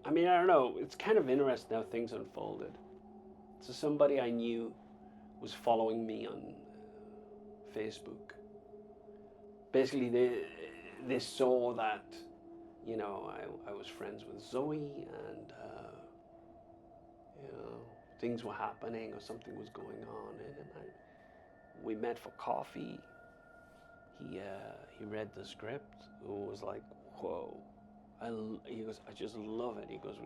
I mean, I don't know. It's kind of interesting how things unfolded. So somebody I knew was following me on Facebook. Basically, they saw that, you know, I was friends with Zoe, and you know, things were happening or something was going on, and we met for coffee. He read the script. It was like, whoa. He goes, I just love it. He goes,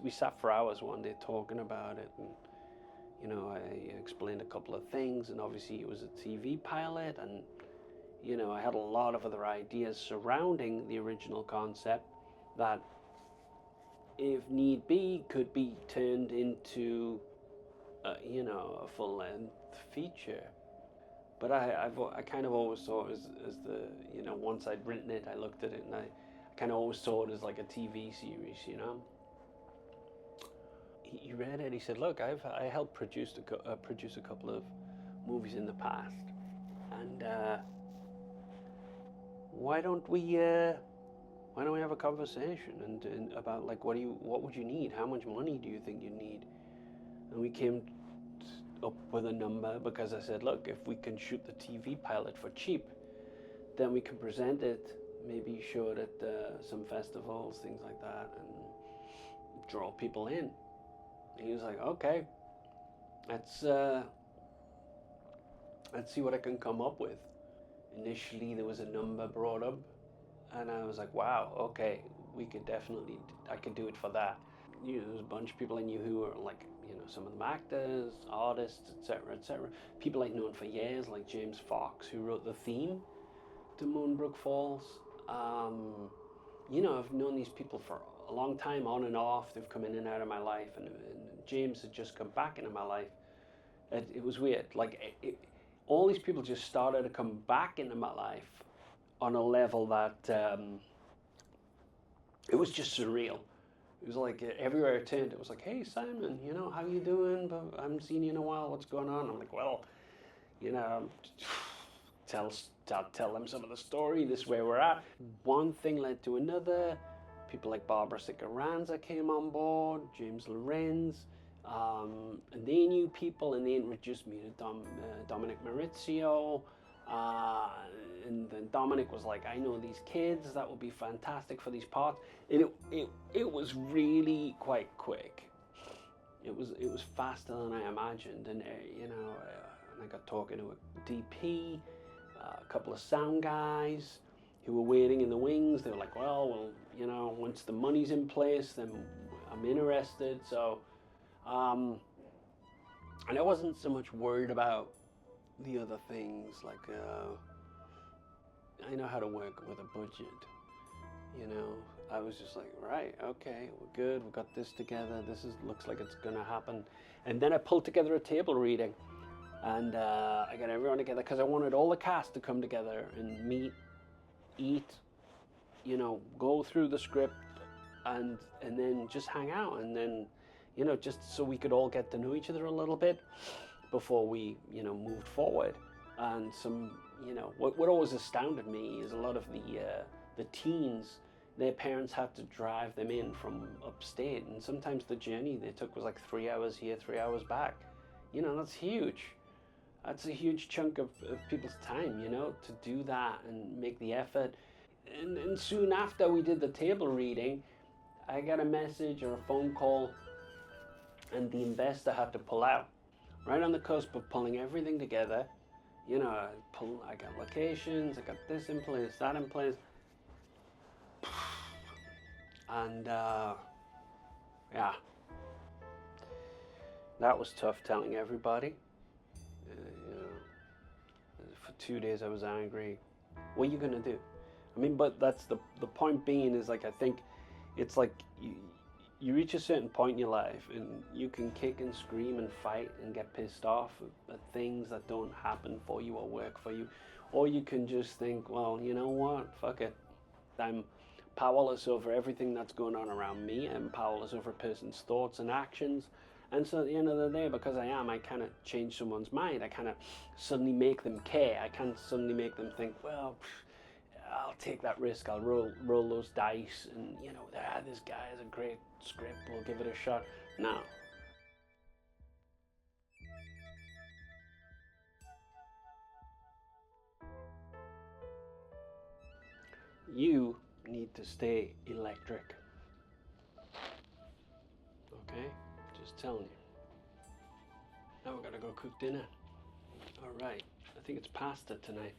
we sat for hours one day talking about it, and you know, I explained a couple of things, and obviously it was a TV pilot, and you know, I had a lot of other ideas surrounding the original concept that, if need be, could be turned into, you know, a full-length feature. But I kind of always saw it as the, you know, once I'd written it, I looked at it, and I kind of always saw it as like a TV series, you know. He read it. He said, "Look, I helped produce a couple of movies in the past, and why don't we have a conversation and about like what would you need? How much money do you think you need?" And we came up with a number, because I said, "Look, if we can shoot the TV pilot for cheap, then we can present it, maybe show it at some festivals, things like that, and draw people in." And he was like, "Okay, let's see what I can come up with." Initially, there was a number brought up, and I was like, "Wow, okay, I could do it for that." You know, there was a bunch of people I knew who were like, you know, some of them actors, artists, etc., etc. People I'd known for years, like James Fox, who wrote the theme to Moonbrook Falls. You know, I've known these people for a long time, on and off. They've come in and out of my life, and James had just come back into my life. It was weird. Like, all these people just started to come back into my life on a level that it was just surreal. It was like everywhere I turned, it was like, "Hey, Simon, you know, how you doing? But I haven't seen you in a while. What's going on?" I'm like, "Well, you know, tell them some of the story. This is where we're at." One thing led to another. People like Barbara Sicaranza came on board, James Lorenz, and they knew people, and they introduced me to Dominic Maurizio. And then Dominic was like, "I know these kids, that would be fantastic for these parts." And it was really quite quick. It was faster than I imagined, and you know, and I got talking to a DP, a couple of sound guys who were waiting in the wings. They were like, well, you know, once the money's in place, then I'm interested. So, and I wasn't so much worried about the other things, like I know how to work with a budget, you know. I was just like, right, okay, we're good, we got this together, looks like it's gonna happen. And then I pulled together a table reading, and I got everyone together, because I wanted all the cast to come together and meet, eat, you know, go through the script, and then just hang out, and then, you know, just so we could all get to know each other a little bit before we, you know, moved forward. And some, you know, what always astounded me is a lot of the teens, their parents had to drive them in from upstate, and sometimes the journey they took was like 3 hours here, 3 hours back. You know, that's huge. That's a huge chunk of people's time, you know, to do that and make the effort. And soon after we did the table reading, I got a message or a phone call, and the investor had to pull out. Right on the cusp of pulling everything together. You know, I got locations, I got this in place, that in place. And yeah, that was tough telling everybody. You know, for 2 days I was angry. What are you gonna do? I mean, but that's the point being is, like, I think it's like you reach a certain point in your life, and you can kick and scream and fight and get pissed off at things that don't happen for you or work for you, or you can just think, well, you know what, fuck it, I'm powerless over everything that's going on around me. I'm powerless over a person's thoughts and actions. And so at the end of the day, because I kind of change someone's mind. I kind of suddenly make them care. I can't suddenly make them think, well, I'll take that risk. I'll roll those dice, and you know, this guy has a great script. We'll give it a shot. No. You need to stay electric. Okay? Just telling you. Now we're gonna go cook dinner. All right. I think it's pasta tonight.